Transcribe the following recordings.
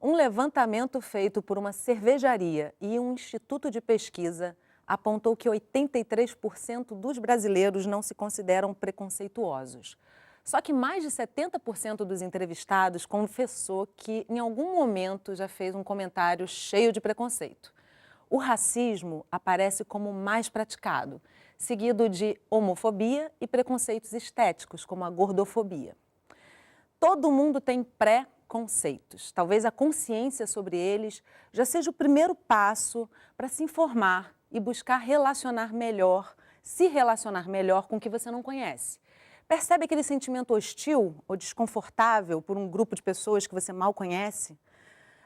Um levantamento feito por uma cervejaria e um instituto de pesquisa apontou que 83% dos brasileiros não se consideram preconceituosos. Só que mais de 70% dos entrevistados confessou que em algum momento já fez um comentário cheio de preconceito. O racismo aparece como o mais praticado, seguido de homofobia e preconceitos estéticos, como a gordofobia. Todo mundo tem pré-conceitos. Talvez a consciência sobre eles já seja o primeiro passo para se informar e buscar se relacionar melhor com o que você não conhece. Percebe aquele sentimento hostil ou desconfortável por um grupo de pessoas que você mal conhece?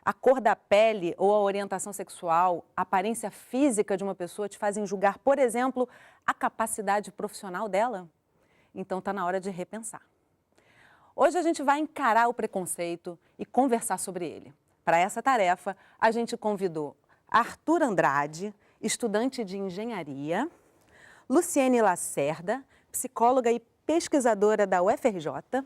A cor da pele ou a orientação sexual, a aparência física de uma pessoa te fazem julgar, por exemplo, a capacidade profissional dela? Então está na hora de repensar. Hoje a gente vai encarar o preconceito e conversar sobre ele. Para essa tarefa, a gente convidou Arthur Andrade, estudante de engenharia, Luciene Lacerda, psicóloga e pesquisadora da UFRJ,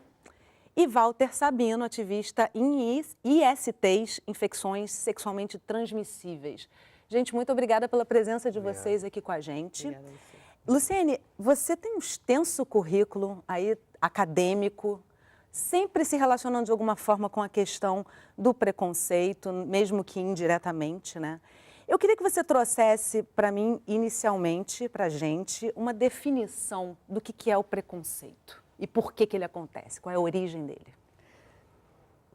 e Walter Sabino, ativista em ISTs, infecções sexualmente transmissíveis. Gente, muito obrigada pela presença de vocês aqui com a gente. Obrigada a você. Luciene, você tem um extenso currículo aí acadêmico, sempre se relacionando de alguma forma com a questão do preconceito, mesmo que indiretamente, né? Eu queria que você trouxesse para mim, inicialmente, para a gente, uma definição do que é o preconceito e por que ele acontece, qual é a origem dele.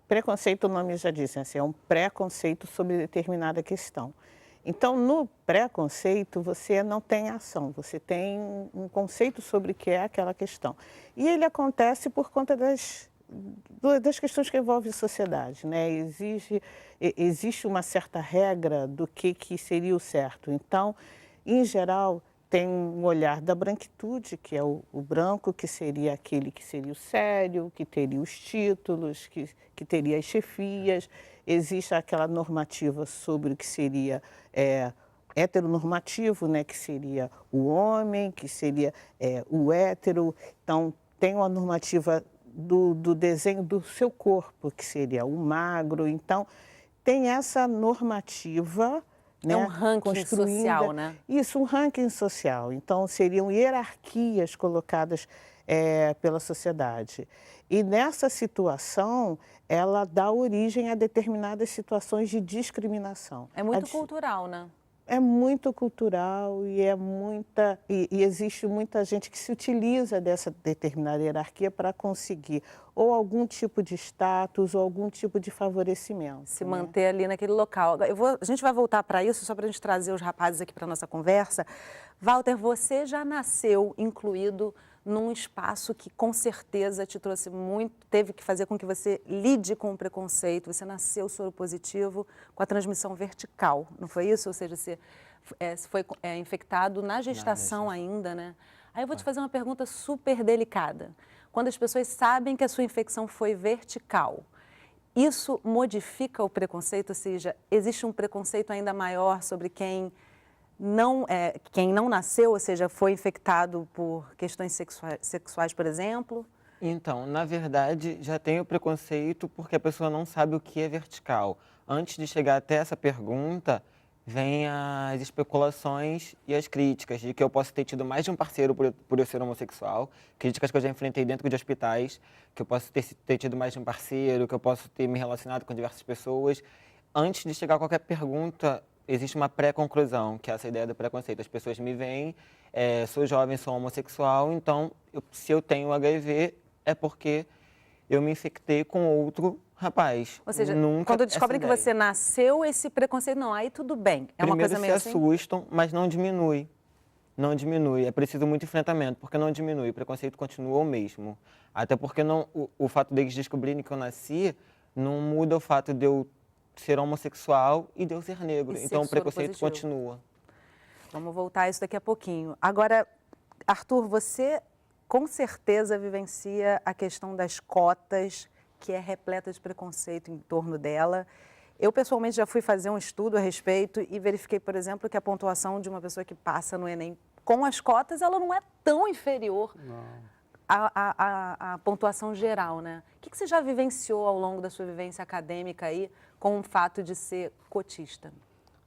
Preconceito, o nome já diz, né? É um preconceito sobre determinada questão. Então, no preconceito, você não tem ação, você tem um conceito sobre o que é aquela questão. E ele acontece por conta das questões que envolvem a sociedade, né? Existe uma certa regra do que seria o certo. Então, em geral, tem um olhar da branquitude, que é o branco, que seria aquele que seria o sério, que teria os títulos, que teria as chefias. Existe aquela normativa sobre o que seria heteronormativo, né? Que seria o homem, que seria o hétero. Então, tem uma normativa do desenho do seu corpo, que seria o magro. Então, tem essa normativa, né, é um ranking social, né? Isso, um ranking social. Então, seriam hierarquias colocadas pela sociedade. E nessa situação, ela dá origem a determinadas situações de discriminação. É muito cultural, né? É muito cultural e e existe muita gente que se utiliza dessa determinada hierarquia para conseguir ou algum tipo de status ou algum tipo de favorecimento. Se manter ali naquele local. A gente vai voltar para isso, só para a gente trazer os rapazes aqui para a nossa conversa. Walter, você já nasceu incluído num espaço que com certeza te trouxe muito, teve que fazer com que você lide com o preconceito. Você nasceu soropositivo com a transmissão vertical, não foi isso? Ou seja, você foi infectado na gestação ainda, né? Aí eu vou te fazer uma pergunta super delicada. Quando as pessoas sabem que a sua infecção foi vertical, isso modifica o preconceito? Ou seja, existe um preconceito ainda maior sobre quem não nasceu, ou seja, foi infectado por questões sexuais, por exemplo? Então, na verdade, já tem o preconceito porque a pessoa não sabe o que é vertical. Antes de chegar até essa pergunta, vem as especulações e as críticas de que eu posso ter tido mais de um parceiro por eu ser homossexual, críticas que eu já enfrentei dentro de hospitais, que eu posso ter tido mais de um parceiro, que eu posso ter me relacionado com diversas pessoas. Antes de chegar a qualquer pergunta, existe uma pré-conclusão, que é essa ideia do preconceito. As pessoas me veem, sou jovem, sou homossexual, então se eu tenho HIV é porque eu me infectei com outro rapaz. Ou seja, Nunca quando descobrem que essa você nasceu, esse preconceito, não, aí tudo bem. É uma Primeiro coisa meio se assim? assustam, mas não diminui. Não diminui. É preciso muito enfrentamento, porque não diminui. O preconceito continua o mesmo. Até porque o fato deles descobrirem que eu nasci não muda o fato de eu ser homossexual e de eu ser negro. E Então ser o preconceito soropositivo. continua. Vamos voltar a isso daqui a pouquinho. Agora, Arthur, você com certeza vivencia a questão das cotas, que é repleta de preconceito em torno dela. Eu, pessoalmente, já fui fazer um estudo a respeito e verifiquei, por exemplo, que a pontuação de uma pessoa que passa no Enem com as cotas, ela não é tão inferior a pontuação geral, né? O que você já vivenciou ao longo da sua vivência acadêmica aí com o fato de ser cotista?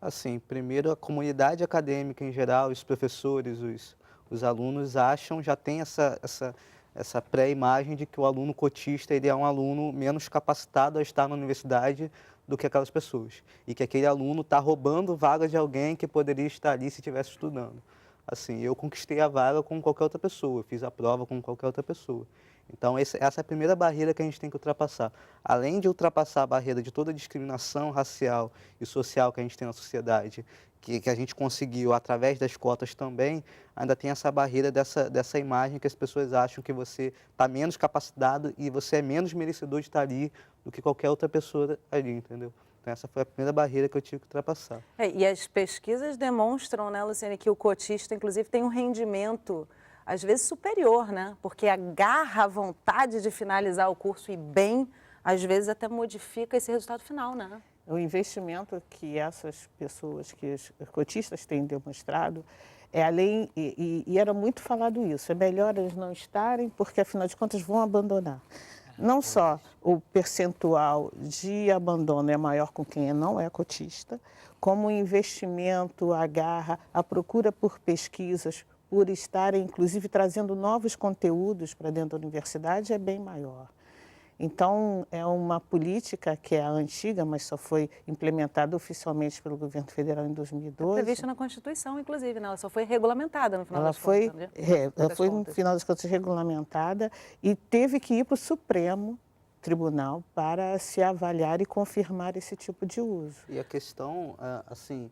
Assim, primeiro a comunidade acadêmica em geral, os professores, os alunos já tem essa pré-imagem de que o aluno cotista ele é um aluno menos capacitado a estar na universidade do que aquelas pessoas. E que aquele aluno está roubando vagas de alguém que poderia estar ali se estivesse estudando. Assim, eu conquistei a vaga como qualquer outra pessoa, eu fiz a prova como qualquer outra pessoa. Então, essa é a primeira barreira que a gente tem que ultrapassar. Além de ultrapassar a barreira de toda a discriminação racial e social que a gente tem na sociedade, que a gente conseguiu através das cotas também, ainda tem essa barreira dessa imagem que as pessoas acham que você está menos capacitado e você é menos merecedor de estar ali do que qualquer outra pessoa ali, entendeu? Então, essa foi a primeira barreira que eu tive que ultrapassar. E as pesquisas demonstram, né, Luciane, que o cotista, inclusive, tem um rendimento às vezes superior, né? Porque a garra, a vontade de finalizar o curso e bem, às vezes até modifica esse resultado final, né? O investimento que essas pessoas, que os cotistas têm demonstrado, é além, e era muito falado isso, é melhor eles não estarem, porque afinal de contas vão abandonar. Não só o percentual de abandono é maior com quem não é cotista, como o investimento, a garra, a procura por pesquisas, por estarem, inclusive, trazendo novos conteúdos para dentro da universidade, é bem maior. Então, é uma política que é a antiga, mas só foi implementada oficialmente pelo governo federal em 2012. É prevista na Constituição, inclusive, né? Ela só foi regulamentada no final das contas. Ela foi, no final das contas, regulamentada e teve que ir para o Supremo Tribunal para se avaliar e confirmar esse tipo de uso. E a questão, assim,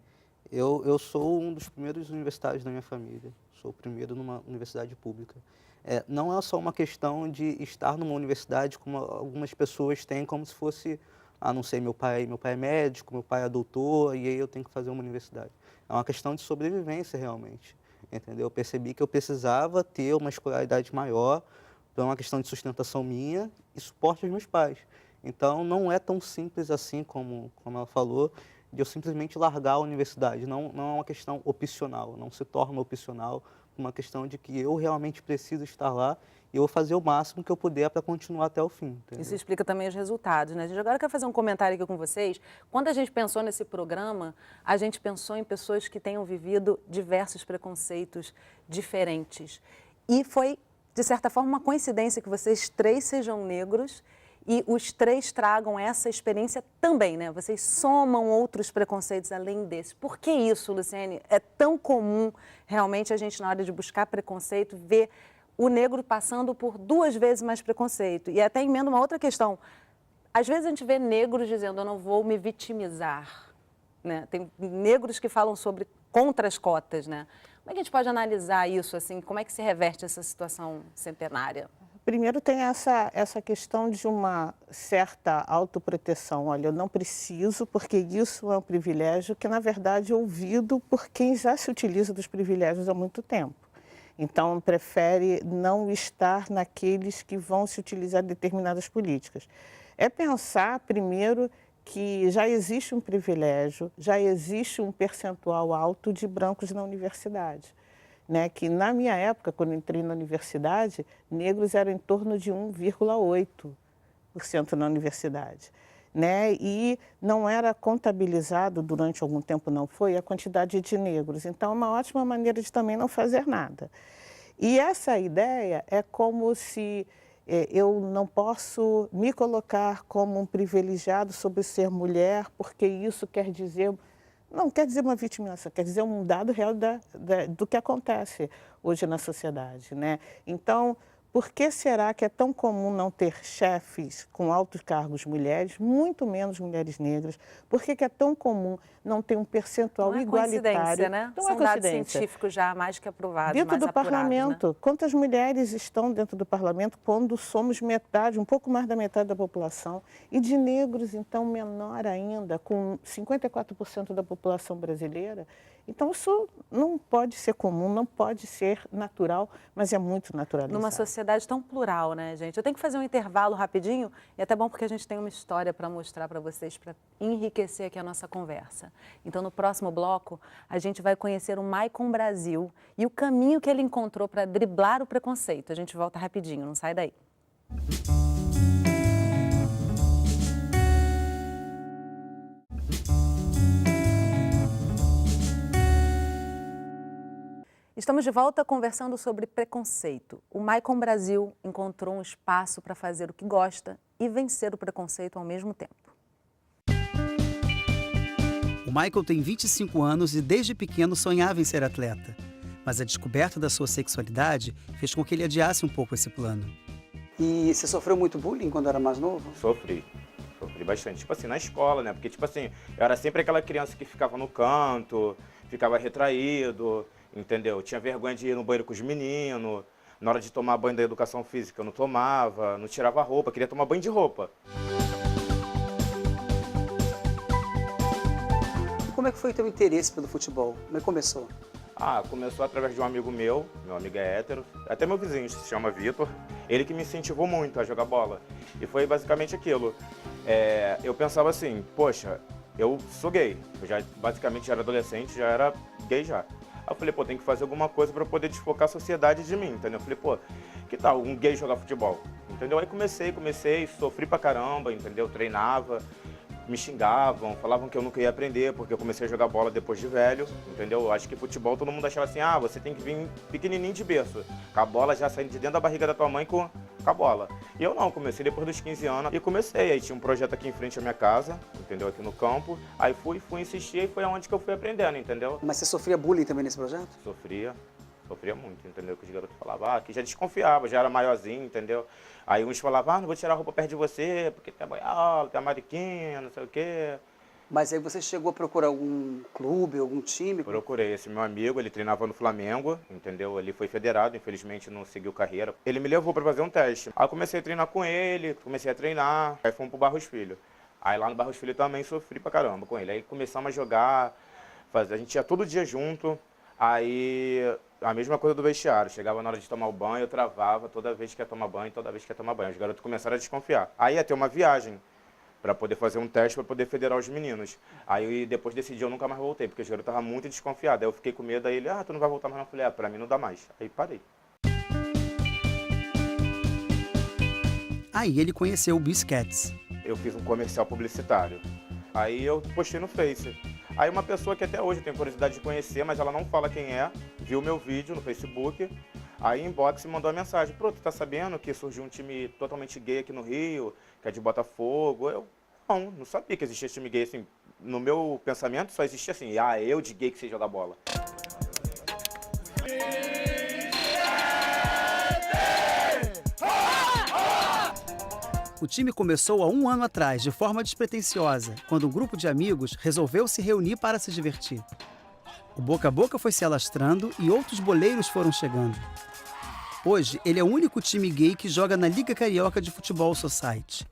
eu sou um dos primeiros universitários da minha família. Sou o primeiro numa universidade pública. Não é só uma questão de estar numa universidade como algumas pessoas têm, como se fosse, não sei, meu pai é médico, meu pai é doutor, e aí eu tenho que fazer uma universidade. É uma questão de sobrevivência, realmente, entendeu? Eu percebi que eu precisava ter uma escolaridade maior, por uma questão de sustentação minha e suporte aos meus pais. Então, não é tão simples assim, como ela falou, de eu simplesmente largar a universidade. Não é uma questão opcional, não se torna opcional, uma questão de que eu realmente preciso estar lá e eu vou fazer o máximo que eu puder para continuar até o fim. Entendeu? Isso explica também os resultados, né? Agora eu quero fazer um comentário aqui com vocês. Quando a gente pensou nesse programa, a gente pensou em pessoas que tenham vivido diversos preconceitos diferentes. E foi, de certa forma, uma coincidência que vocês três sejam negros e os três tragam essa experiência também, né? Vocês somam outros preconceitos além desse. Por que isso, Luciane? É tão comum, realmente, a gente, na hora de buscar preconceito, ver o negro passando por 2 vezes mais preconceito. E até emenda uma outra questão. Às vezes a gente vê negros dizendo, eu não vou me vitimizar, né? Tem negros que falam contra as cotas, né? Como é que a gente pode analisar isso, assim? Como é que se reverte essa situação centenária? Primeiro tem essa questão de uma certa autoproteção. Olha, eu não preciso, porque isso é um privilégio que, na verdade, é ouvido por quem já se utiliza dos privilégios há muito tempo. Então, prefere não estar naqueles que vão se utilizar de determinadas políticas. É pensar, primeiro, que já existe um privilégio, já existe um percentual alto de brancos na universidade. Né, que na minha época, quando entrei na universidade, negros eram em torno de 1,8% na universidade. Né, e não era contabilizado, durante algum tempo não foi, a quantidade de negros. Então, é uma ótima maneira de também não fazer nada. E essa ideia é como se eu não posso me colocar como um privilegiado sobre ser mulher, porque isso quer dizer... Não quer dizer uma vitimização, quer dizer um dado real do que acontece hoje na sociedade, né? Então, por que será que é tão comum não ter chefes com altos cargos mulheres, muito menos mulheres negras? Por que é tão comum não ter um percentual igualitário? Coincidência, né? Não São é coincidência. Dados científicos já mais que aprovados, dentro mais do apurados, parlamento, né? Quantas mulheres estão dentro do parlamento quando somos metade, um pouco mais da metade da população? E de negros, então, menor ainda, com 54% da população brasileira. Então, isso não pode ser comum, não pode ser natural, mas é muito naturalizado. Numa sociedade tão plural, né, gente? Eu tenho que fazer um intervalo rapidinho, e é até bom porque a gente tem uma história para mostrar para vocês, para enriquecer aqui a nossa conversa. Então, no próximo bloco, a gente vai conhecer o Maicon Brasil e o caminho que ele encontrou para driblar o preconceito. A gente volta rapidinho, não sai daí. Estamos de volta conversando sobre preconceito. O Maicon Brasil encontrou um espaço para fazer o que gosta e vencer o preconceito ao mesmo tempo. O Maicon tem 25 anos e desde pequeno sonhava em ser atleta. Mas a descoberta da sua sexualidade fez com que ele adiasse um pouco esse plano. E você sofreu muito bullying quando era mais novo? Sofri bastante. Tipo assim, na escola, né? Porque, tipo assim, eu era sempre aquela criança que ficava no canto, ficava retraído, entendeu? Tinha vergonha de ir no banheiro com os meninos. Na hora de tomar banho da educação física, eu não tomava, não tirava roupa, queria tomar banho de roupa. E como é que foi o teu interesse pelo futebol? Como é que começou? Começou através de um amigo meu amigo é hétero, até meu vizinho se chama Vitor, ele que me incentivou muito a jogar bola. E foi basicamente aquilo. Eu pensava assim, poxa, eu sou gay, eu já basicamente já era adolescente, já era gay já. Aí eu falei, pô, tem que fazer alguma coisa para poder desfocar a sociedade de mim, entendeu? Eu falei, pô, que tal um gay jogar futebol? Entendeu? Aí comecei, sofri pra caramba, entendeu? Treinava, me xingavam, falavam que eu nunca ia aprender, porque eu comecei a jogar bola depois de velho, entendeu? Eu acho que futebol todo mundo achava assim, você tem que vir pequenininho de berço, com a bola já saindo de dentro da barriga da tua mãe com a bola. E eu não, comecei depois dos 15 anos e aí tinha um projeto aqui em frente à minha casa, entendeu? Aqui no campo, aí fui insistir e foi aonde que eu fui aprendendo, entendeu? Mas você sofria bullying também nesse projeto? Sofria muito, entendeu? Que os garotos falavam, que já desconfiava, já era maiorzinho, entendeu? Aí uns falavam, não vou tirar a roupa perto de você, porque tem a boiola, tem a mariquinha, não sei o quê. Mas aí você chegou a procurar algum clube, algum time? Procurei esse meu amigo, ele treinava no Flamengo, entendeu? Ele foi federado, infelizmente não seguiu carreira. Ele me levou para fazer um teste. Aí eu comecei a treinar com ele, comecei a treinar, aí fomos pro Barros Filho. Aí lá no Barros Filho também sofri pra caramba com ele. Aí começamos a jogar, a gente ia todo dia junto. Aí, a mesma coisa do vestiário, chegava na hora de tomar o banho, eu travava toda vez que ia tomar banho, Os garotos começaram a desconfiar. Aí ia ter uma viagem para poder fazer um teste, para poder federar os meninos. Aí depois desse dia eu nunca mais voltei, porque os garotos estavam muito desconfiados. Aí eu fiquei com medo, aí ele, tu não vai voltar mais não. Eu falei, pra mim não dá mais. Aí parei. Aí ele conheceu o Biscuits. Eu fiz um comercial publicitário. Aí eu postei no Face. Aí uma pessoa que até hoje eu tenho curiosidade de conhecer, mas ela não fala quem é, viu meu vídeo no Facebook, aí inbox me mandou uma mensagem, tu tá sabendo que surgiu um time totalmente gay aqui no Rio, que é de Botafogo? Eu não sabia que existia time gay, assim, no meu pensamento só existia assim, eu de gay que sei jogar bola. O time começou há 1 ano atrás, de forma despretensiosa, quando um grupo de amigos resolveu se reunir para se divertir. O boca a boca foi se alastrando e outros boleiros foram chegando. Hoje, ele é o único time gay que joga na Liga Carioca de Futebol Society,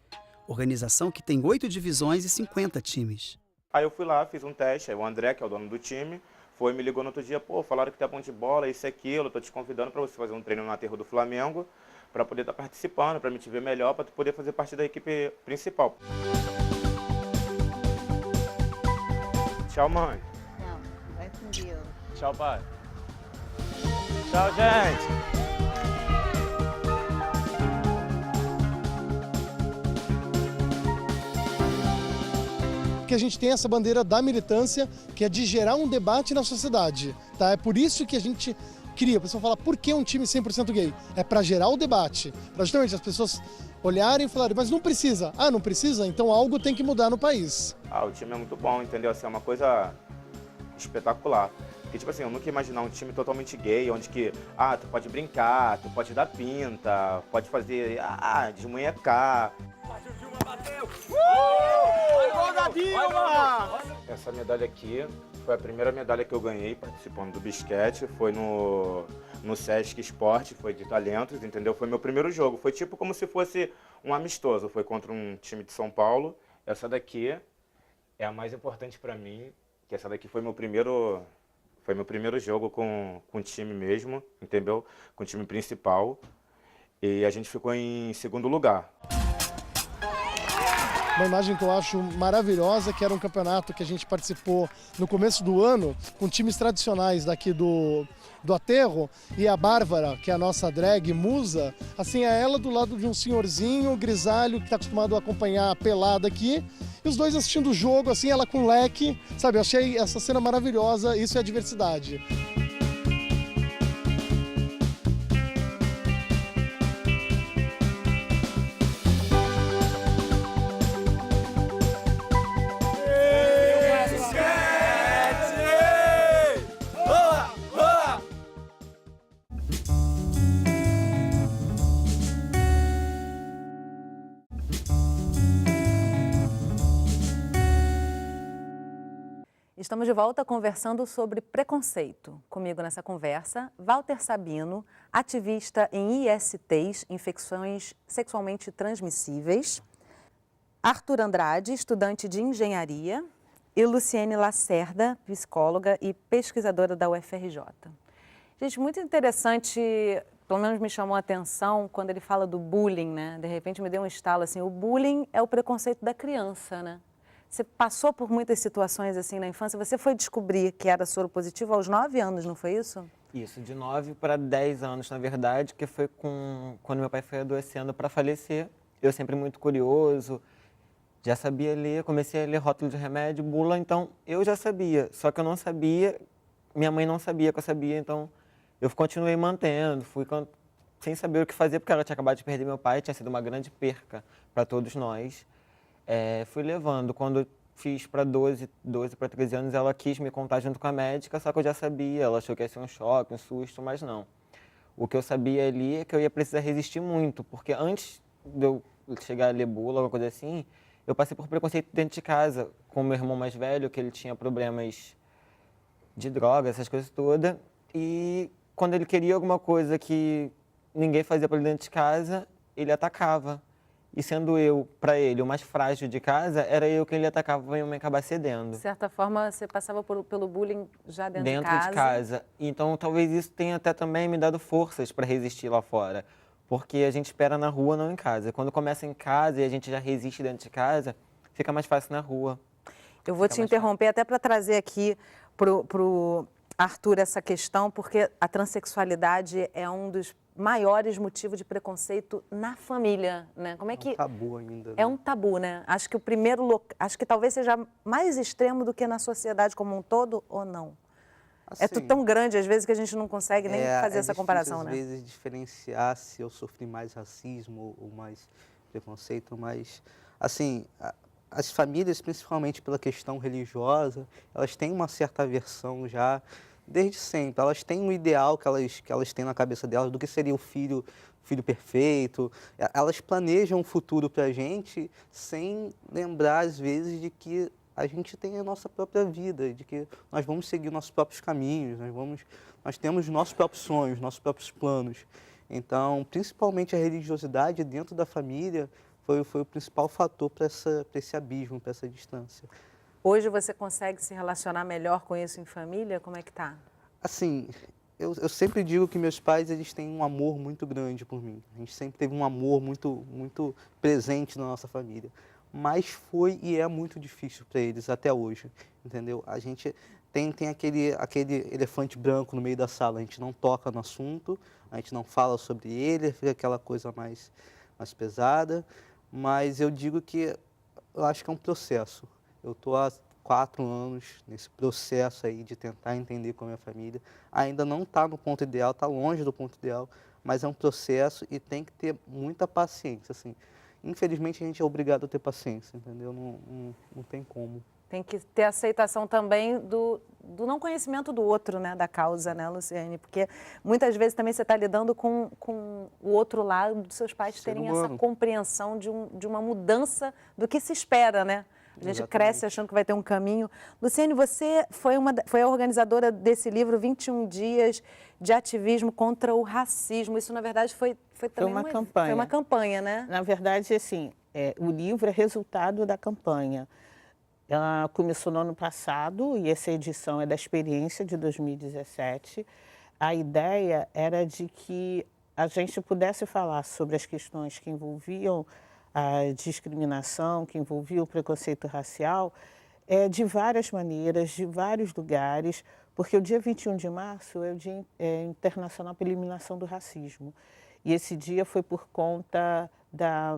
organização que tem 8 divisões e 50 times. Aí eu fui lá, fiz um teste, aí o André, que é o dono do time, me ligou no outro dia, falaram que tá bom de bola, isso e aquilo, tô te convidando para você fazer um treino no aterro do Flamengo, para poder estar participando, para me te ver melhor, para tu poder fazer parte da equipe principal. Tchau, mãe. Não, vai com Deus. Tchau, pai. Tchau, gente. Que a gente tem essa bandeira da militância, que é de gerar um debate na sociedade, tá? É por isso que a gente cria. A pessoa fala, por que um time 100% gay? É para gerar o debate, para justamente as pessoas olharem e falarem, mas não precisa. Não precisa? Então algo tem que mudar no país. O time é muito bom, entendeu? Assim, é uma coisa espetacular. Porque, tipo assim, eu nunca ia imaginar um time totalmente gay, onde que, tu pode brincar, tu pode dar pinta, pode fazer, desmunhecar. Essa medalha aqui foi a primeira medalha que eu ganhei participando do basquete, foi no Sesc Esporte, foi de talentos, entendeu? Foi meu primeiro jogo, foi tipo como se fosse um amistoso, foi contra um time de São Paulo. Essa daqui é a mais importante pra mim, que essa daqui foi meu primeiro Foi meu primeiro jogo com o time mesmo, entendeu? Com o time principal. E a gente ficou em segundo lugar. Uma imagem que eu acho maravilhosa, que era um campeonato que a gente participou no começo do ano, com times tradicionais daqui do aterro, e a Bárbara, que é a nossa drag musa, assim, é ela do lado de um senhorzinho grisalho que está acostumado a acompanhar a pelada aqui, e os dois assistindo o jogo, assim, ela com leque, sabe? Eu achei essa cena maravilhosa, isso é a diversidade. Estamos de volta conversando sobre preconceito. Comigo nessa conversa, Walter Sabino, ativista em ISTs, infecções sexualmente transmissíveis, Arthur Andrade, estudante de engenharia, e Luciene Lacerda, psicóloga e pesquisadora da UFRJ. Gente, muito interessante, pelo menos me chamou a atenção quando ele fala do bullying, né? De repente me deu um estalo assim, o bullying é o preconceito da criança, né? Você passou por muitas situações assim na infância, você foi descobrir que era soropositivo aos 9 anos, não foi isso? Isso, de 9 para 10 anos, na verdade, que foi quando meu pai foi adoecendo para falecer. Eu sempre muito curioso, já sabia ler, comecei a ler rótulo de remédio, bula, então eu já sabia, só que eu não sabia, minha mãe não sabia que eu sabia, então eu continuei mantendo, sem saber o que fazer, porque ela tinha acabado de perder meu pai, tinha sido uma grande perca para todos nós. Fui levando. Quando eu fiz para 12 para 13 anos, ela quis me contar junto com a médica, só que eu já sabia, ela achou que ia ser um choque, um susto, mas não. O que eu sabia ali é que eu ia precisar resistir muito, porque antes de eu chegar a ler bula, alguma coisa assim, eu passei por preconceito dentro de casa, com o meu irmão mais velho, que ele tinha problemas de droga, essas coisas todas, e quando ele queria alguma coisa que ninguém fazia para ele dentro de casa, ele atacava. E sendo eu, para ele, o mais frágil de casa, era eu que ele atacava e eu me acabar cedendo. De certa forma, você passava pelo bullying já dentro de Dentro de casa. Então, talvez isso tenha até também me dado forças para resistir lá fora. Porque a gente espera na rua, não em casa. Quando começa em casa e a gente já resiste dentro de casa, fica mais fácil na rua. Eu vou te interromper até para trazer aqui pro Arthur essa questão, porque a transexualidade é um dos maiores motivos de preconceito na família, né? Como é que... É um tabu ainda. Né? É um tabu, né? Acho que o primeiro... Acho que talvez seja mais extremo do que na sociedade como um todo, ou não? Assim, é tudo tão grande, às vezes, que a gente não consegue nem fazer essa comparação, né? Às vezes, diferenciar se eu sofri mais racismo ou mais preconceito, mas, assim, as famílias, principalmente pela questão religiosa, elas têm uma certa aversão já desde sempre. Elas têm um ideal que elas têm na cabeça delas do que seria o filho perfeito. Elas planejam um futuro para a gente sem lembrar, às vezes, de que a gente tem a nossa própria vida, de que nós vamos seguir nossos próprios caminhos, nós temos nossos próprios sonhos, nossos próprios planos. Então, principalmente a religiosidade dentro da família foi o principal fator para esse abismo, para essa distância. Hoje você consegue se relacionar melhor com isso em família? Como é que tá? Assim, eu sempre digo que meus pais, eles têm um amor muito grande por mim. A gente sempre teve um amor muito, muito presente na nossa família. Mas foi e é muito difícil para eles até hoje, entendeu? A gente tem aquele elefante branco no meio da sala, a gente não toca no assunto, a gente não fala sobre ele, fica aquela coisa mais pesada, mas eu digo que eu acho que é um processo. Eu estou há 4 anos nesse processo aí de tentar entender com a minha família. Ainda não está no ponto ideal, está longe do ponto ideal, mas é um processo e tem que ter muita paciência, assim. Infelizmente, a gente é obrigado a ter paciência, entendeu? Não tem como. Tem que ter aceitação também do não conhecimento do outro, né? Da causa, né, Luciene? Porque muitas vezes também você está lidando com o outro lado dos seus pais terem essa compreensão de uma mudança do que se espera, né? A gente cresce achando que vai ter um caminho. Luciene, você foi a organizadora desse livro, 21 Dias de Ativismo contra o Racismo. Isso, na verdade, foi também uma campanha. Foi uma campanha, né? Na verdade, assim, o livro é resultado da campanha. Ela começou no ano passado e essa edição é da experiência de 2017. A ideia era de que a gente pudesse falar sobre as questões que envolviam a discriminação, que envolviam o preconceito racial, de várias maneiras, de vários lugares, porque o dia 21 de março é o Dia Internacional pela Eliminação do Racismo. E esse dia foi por conta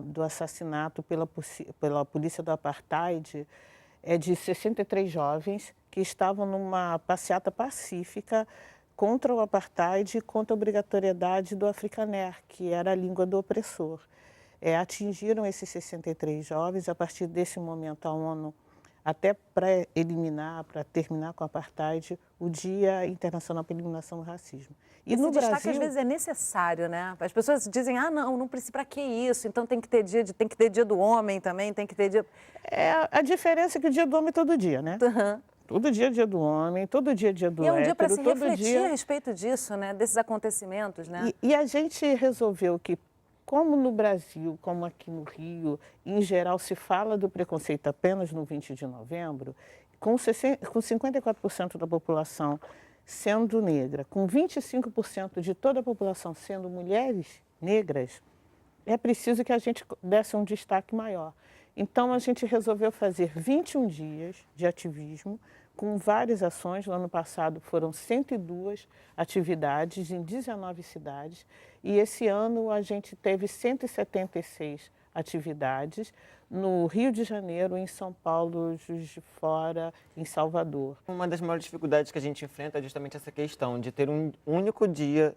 do assassinato pela polícia do Apartheid de 63 jovens que estavam numa passeata pacífica contra o Apartheid e contra a obrigatoriedade do Afrikaner, que era a língua do opressor. Atingiram esses 63 jovens. A partir desse momento, a ONU, até para eliminar, para terminar com o Apartheid, o Dia Internacional pela Eliminação do Racismo. E esse no destaque Brasil, às vezes é necessário, né? As pessoas dizem, não precisa, para que isso? Então tem que ter dia do homem também, tem que ter dia... A diferença é que o dia do homem é todo dia, né? Uhum. Todo dia é dia do homem, todo dia é dia do E é um dia para hétero, se todo refletir dia... a respeito disso, né? Desses acontecimentos, né? E a gente resolveu que, como no Brasil, como aqui no Rio, em geral se fala do preconceito apenas no 20 de novembro, com 54% da população sendo negra, com 25% de toda a população sendo mulheres negras, é preciso que a gente desse um destaque maior. Então, a gente resolveu fazer 21 dias de ativismo, com várias ações. No ano passado foram 102 atividades em 19 cidades e esse ano a gente teve 176 atividades no Rio de Janeiro, em São Paulo, Juiz de Fora, em Salvador. Uma das maiores dificuldades que a gente enfrenta é justamente essa questão de ter um único dia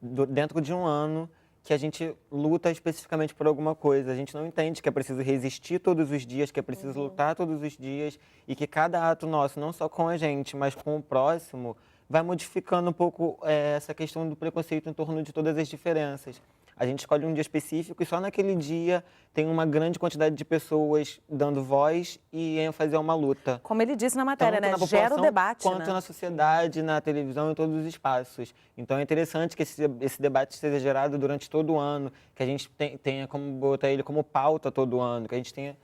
dentro de um ano que a gente luta especificamente por alguma coisa. A gente não entende que é preciso resistir todos os dias, que é preciso lutar todos os dias e que cada ato nosso, não só com a gente, mas com o próximo, vai modificando um pouco essa questão do preconceito em torno de todas as diferenças. A gente escolhe um dia específico e só naquele dia tem uma grande quantidade de pessoas dando voz e ênfase a uma luta. Como ele disse na matéria, Tanto né? na Gera o população debate, quanto né? na sociedade, na televisão, em todos os espaços. Então é interessante que esse debate seja gerado durante todo o ano, que a gente tenha como botar ele como pauta todo ano, que a gente tenha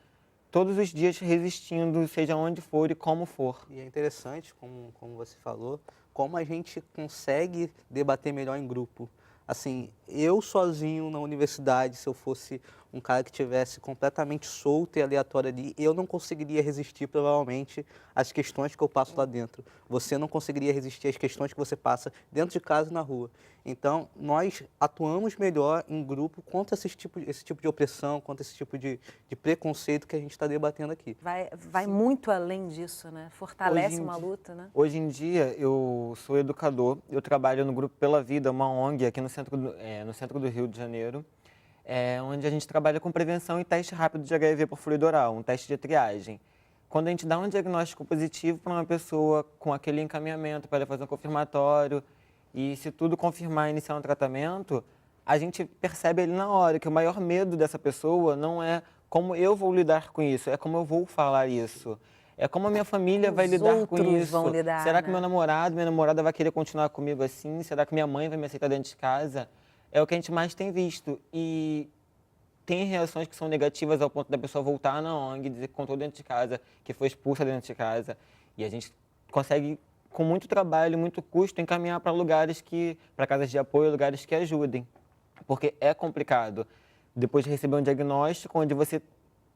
todos os dias resistindo, seja onde for e como for. E é interessante, como você falou, como a gente consegue debater melhor em grupo. Assim, eu sozinho na universidade, se eu fosse um cara que tivesse completamente solto e aleatório ali, eu não conseguiria resistir, provavelmente, às questões que eu passo lá dentro. Você não conseguiria resistir às questões que você passa dentro de casa e na rua. Então, nós atuamos melhor em grupo contra esse tipo de opressão, contra esse tipo de preconceito que a gente está debatendo aqui. Vai muito além disso, né? Fortalece uma luta, né? Hoje em dia, eu sou educador, eu trabalho no Grupo Pela Vida, uma ONG aqui no centro do Rio de Janeiro, onde a gente trabalha com prevenção e teste rápido de HIV por fluido oral, um teste de triagem. Quando a gente dá um diagnóstico positivo para uma pessoa com aquele encaminhamento para ela fazer um confirmatório, e se tudo confirmar e iniciar um tratamento, a gente percebe ali na hora que o maior medo dessa pessoa não é como eu vou lidar com isso, é como eu vou falar isso. É como a minha família vai lidar com isso. Vão lidar, Será que né? meu namorado, minha namorada vai querer continuar comigo assim? Será que minha mãe vai me aceitar dentro de casa? É o que a gente mais tem visto. E tem reações que são negativas ao ponto da pessoa voltar na ONG, dizer que contou dentro de casa, que foi expulsa dentro de casa. E a gente consegue, com muito trabalho, muito custo, encaminhar para lugares para casas de apoio, lugares que ajudem. Porque é complicado. Depois de receber um diagnóstico, onde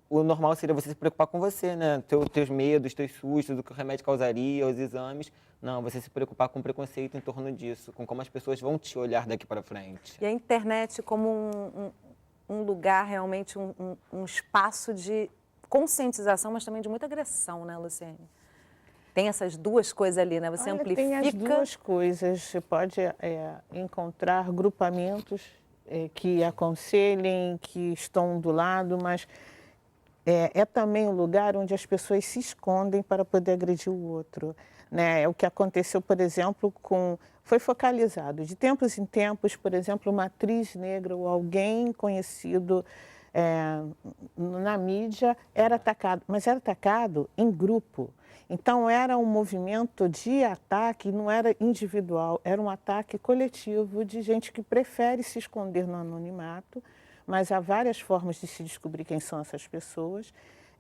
o normal seria você se preocupar com você, né? Teus medos, teus sustos, o que o remédio causaria, os exames. Não, você se preocupar com o preconceito em torno disso, com como as pessoas vão te olhar daqui para frente. E a internet como um lugar, realmente, um espaço de conscientização, mas também de muita agressão, né, Luciene? Tem essas duas coisas ali, né? Você amplifica... Tem as duas coisas. Você pode encontrar grupamentos que aconselhem, que estão do lado, mas é também um lugar onde as pessoas se escondem para poder agredir o outro, né? É o que aconteceu, por exemplo, foi focalizado de tempos em tempos, por exemplo, uma atriz negra ou alguém conhecido na mídia era atacado, mas era atacado em grupo. Então, era um movimento de ataque, não era individual, era um ataque coletivo de gente que prefere se esconder no anonimato, mas há várias formas de se descobrir quem são essas pessoas.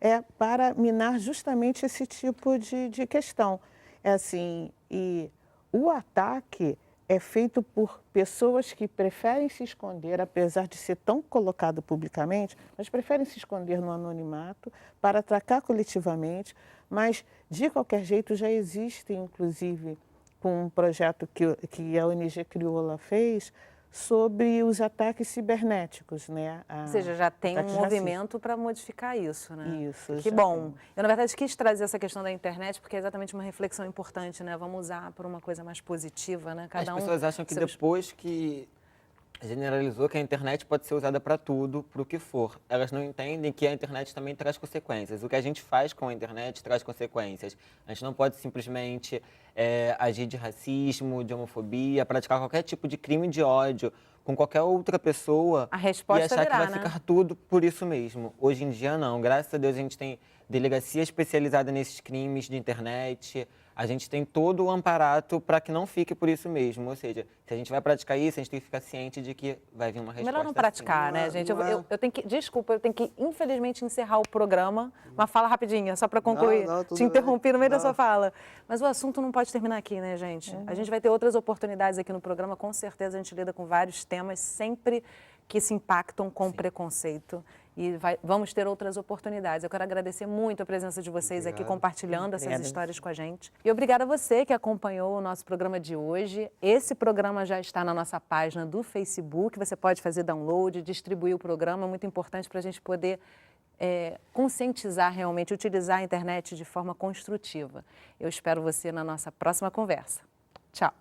é para minar justamente esse tipo de questão. É assim, e o ataque é feito por pessoas que preferem se esconder, apesar de ser tão colocado publicamente, mas preferem se esconder no anonimato para atacar coletivamente, mas de qualquer jeito já existe, inclusive, com um projeto que a ONG Crioula fez, sobre os ataques cibernéticos, né? Ou seja, já tem um ataques movimento para modificar isso, né? Isso, Que já bom. tem. Eu, na verdade, quis trazer essa questão da internet porque é exatamente uma reflexão importante, né? Vamos usar por uma coisa mais positiva, né? As pessoas acham que depois que generalizou que a internet pode ser usada para tudo, para o que for. Elas não entendem que a internet também traz consequências. O que a gente faz com a internet traz consequências. A gente não pode simplesmente agir de racismo, de homofobia, praticar qualquer tipo de crime de ódio com qualquer outra pessoa A resposta e achar virá, que vai né? ficar tudo por isso mesmo. Hoje em dia, não. Graças a Deus, a gente tem delegacia especializada nesses crimes de internet. A gente tem todo o amparato para que não fique por isso mesmo. Ou seja, se a gente vai praticar isso, a gente tem que ficar ciente de que vai vir uma resposta. Melhor não praticar, assim. né, gente? Eu tenho que, desculpa, eu tenho que, infelizmente, encerrar o programa. Uma fala rapidinha, só para concluir. tudo Te interrompi no meio da Não. sua fala. Mas o assunto não pode terminar aqui, né, gente? A gente vai ter outras oportunidades aqui no programa. Com certeza a gente lida com vários temas, sempre que se impactam com preconceito. E vamos ter outras oportunidades. Eu quero agradecer muito a presença de vocês aqui, compartilhando essas histórias com a gente. E obrigada a você que acompanhou o nosso programa de hoje. Esse programa já está na nossa página do Facebook. Você pode fazer download, distribuir o programa. É muito importante para a gente poder conscientizar realmente, utilizar a internet de forma construtiva. Eu espero você na nossa próxima conversa. Tchau!